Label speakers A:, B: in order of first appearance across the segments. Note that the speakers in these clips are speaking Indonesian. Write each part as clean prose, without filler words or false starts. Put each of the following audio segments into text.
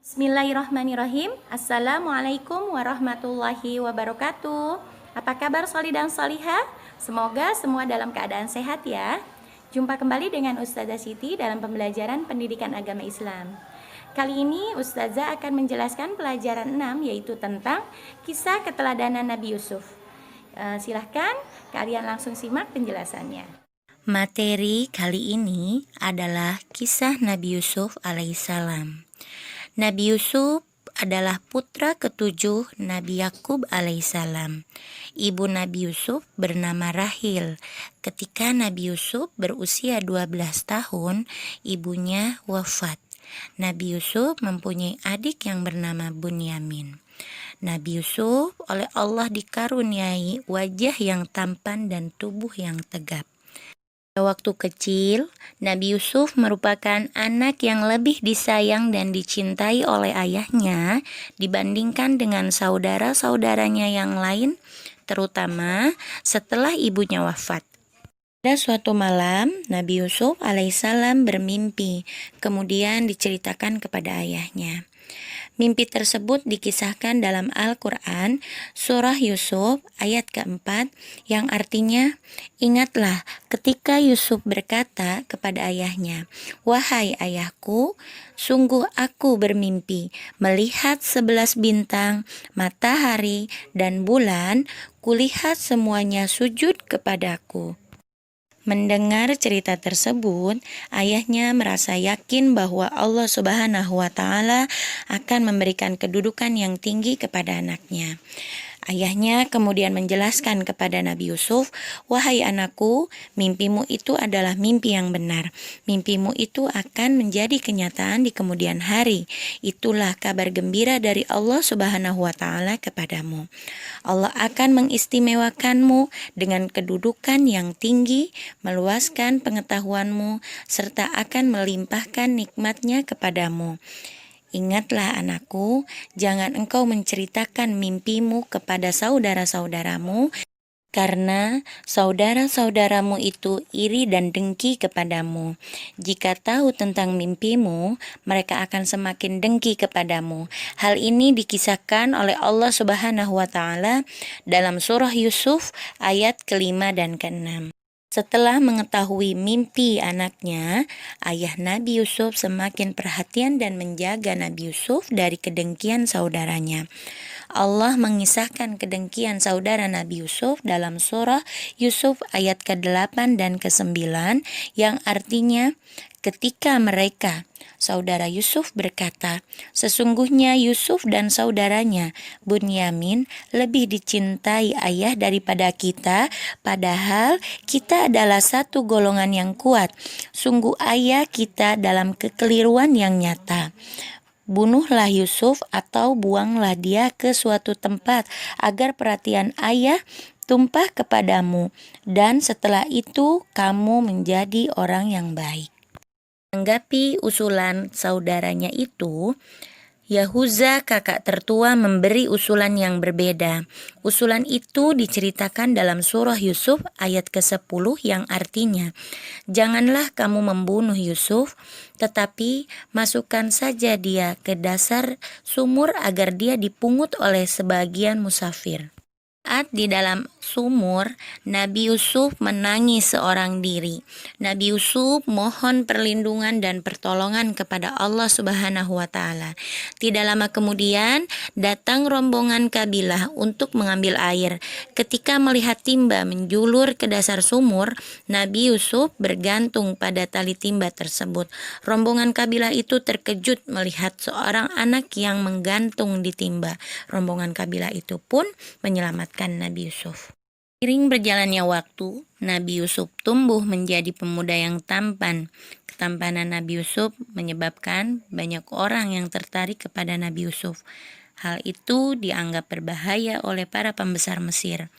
A: Bismillahirrahmanirrahim. Assalamualaikum warahmatullahi wabarakatuh. Apa kabar soli dan solihah? Semoga semua dalam keadaan sehat ya. Jumpa kembali dengan Ustazah Siti dalam pembelajaran pendidikan agama Islam. Kali ini Ustazah akan menjelaskan pelajaran 6, yaitu tentang kisah keteladanan Nabi Yusuf. Silahkan kalian langsung simak penjelasannya.
B: Materi kali ini adalah kisah Nabi Yusuf alaihissalam. Nabi Yusuf adalah putra ketujuh Nabi Yakub alaihissalam. Ibu Nabi Yusuf bernama Rahil. Ketika Nabi Yusuf berusia 12 tahun, ibunya wafat. Nabi Yusuf mempunyai adik yang bernama Bunyamin. Nabi Yusuf oleh Allah dikaruniai wajah yang tampan dan tubuh yang tegap. Waktu kecil, Nabi Yusuf merupakan anak yang lebih disayang dan dicintai oleh ayahnya dibandingkan dengan saudara-saudaranya yang lain, terutama setelah ibunya wafat. Pada suatu malam, Nabi Yusuf alaihissalam bermimpi, kemudian diceritakan kepada ayahnya. Mimpi tersebut dikisahkan dalam Al-Quran, surah Yusuf ayat keempat, yang artinya, ingatlah ketika Yusuf berkata kepada ayahnya, "Wahai ayahku, sungguh aku bermimpi, melihat 11 bintang, matahari, dan bulan, kulihat semuanya sujud kepadaku." Mendengar cerita tersebut, ayahnya merasa yakin bahwa Allah Subhanahu wa Ta'ala akan memberikan kedudukan yang tinggi kepada anaknya. Ayahnya kemudian menjelaskan kepada Nabi Yusuf, "Wahai anakku, mimpimu itu adalah mimpi yang benar. Mimpimu itu akan menjadi kenyataan di kemudian hari. Itulah kabar gembira dari Allah Subhanahu wa Ta'ala kepadamu. Allah akan mengistimewakanmu dengan kedudukan yang tinggi, meluaskan pengetahuanmu, serta akan melimpahkan nikmatnya kepadamu. Ingatlah anakku, jangan engkau menceritakan mimpimu kepada saudara-saudaramu, karena saudara-saudaramu itu iri dan dengki kepadamu. Jika tahu tentang mimpimu, mereka akan semakin dengki kepadamu." Hal ini dikisahkan oleh Allah Subhanahu wa Ta'ala dalam surah Yusuf ayat ke-5 dan ke-6. Setelah mengetahui mimpi anaknya, ayah Nabi Yusuf semakin perhatian dan menjaga Nabi Yusuf dari kedengkian saudaranya. Allah mengisahkan kedengkian saudara Nabi Yusuf dalam surah Yusuf ayat ke-8 dan ke-9, yang artinya, ketika mereka, saudara Yusuf berkata, "Sesungguhnya Yusuf dan saudaranya Bunyamin lebih dicintai ayah daripada kita, padahal kita adalah satu golongan yang kuat. Sungguh ayah kita dalam kekeliruan yang nyata. Bunuhlah Yusuf atau buanglah dia ke suatu tempat agar perhatian ayah tumpah kepadamu, dan setelah itu kamu menjadi orang yang baik." Menanggapi usulan saudaranya itu, Yahuza kakak tertua memberi usulan yang berbeda. Usulan itu diceritakan dalam surah Yusuf ayat ke-10 yang artinya, "Janganlah kamu membunuh Yusuf, tetapi masukkan saja dia ke dasar sumur agar dia dipungut oleh sebagian musafir." Saat di dalam sumur, Nabi Yusuf menangis seorang diri. Nabi Yusuf mohon perlindungan dan pertolongan kepada Allah Subhanahu wa Ta'ala. Tidak lama kemudian, datang rombongan kabilah untuk mengambil air. Ketika melihat timba menjulur ke dasar sumur, Nabi Yusuf bergantung pada tali timba tersebut. Rombongan kabilah itu terkejut melihat seorang anak yang menggantung di timba. Rombongan kabilah itu pun menyelamatkan Nabi Yusuf. Seiring berjalannya waktu, Nabi Yusuf tumbuh menjadi pemuda yang tampan. Ketampanan Nabi Yusuf menyebabkan banyak orang yang tertarik kepada Nabi Yusuf. Hal itu dianggap berbahaya oleh para pembesar Mesir.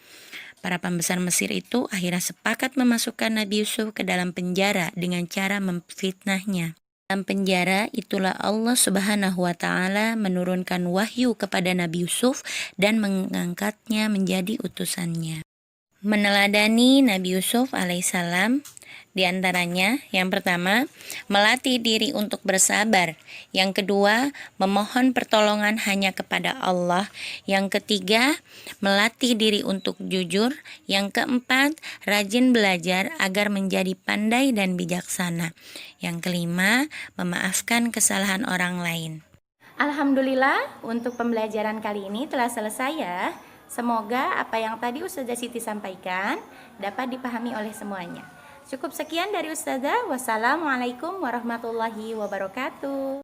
B: Para pembesar Mesir itu akhirnya sepakat memasukkan Nabi Yusuf ke dalam penjara dengan cara memfitnahnya. Dalam penjara itulah Allah Subhanahu wa Ta'ala menurunkan wahyu kepada Nabi Yusuf dan mengangkatnya menjadi utusannya. Meneladani Nabi Yusuf alaihissalam, Di antaranya, yang pertama, melatih diri untuk bersabar. Yang kedua, memohon pertolongan hanya kepada Allah. Yang ketiga, melatih diri untuk jujur. Yang keempat, rajin belajar agar menjadi pandai dan bijaksana. Yang kelima, memaafkan kesalahan orang lain.
A: Alhamdulillah, untuk pembelajaran kali ini telah selesai ya. Semoga apa yang tadi Ustazah Siti sampaikan dapat dipahami oleh semuanya. Cukup sekian dari Ustazah. Wassalamualaikum warahmatullahi wabarakatuh.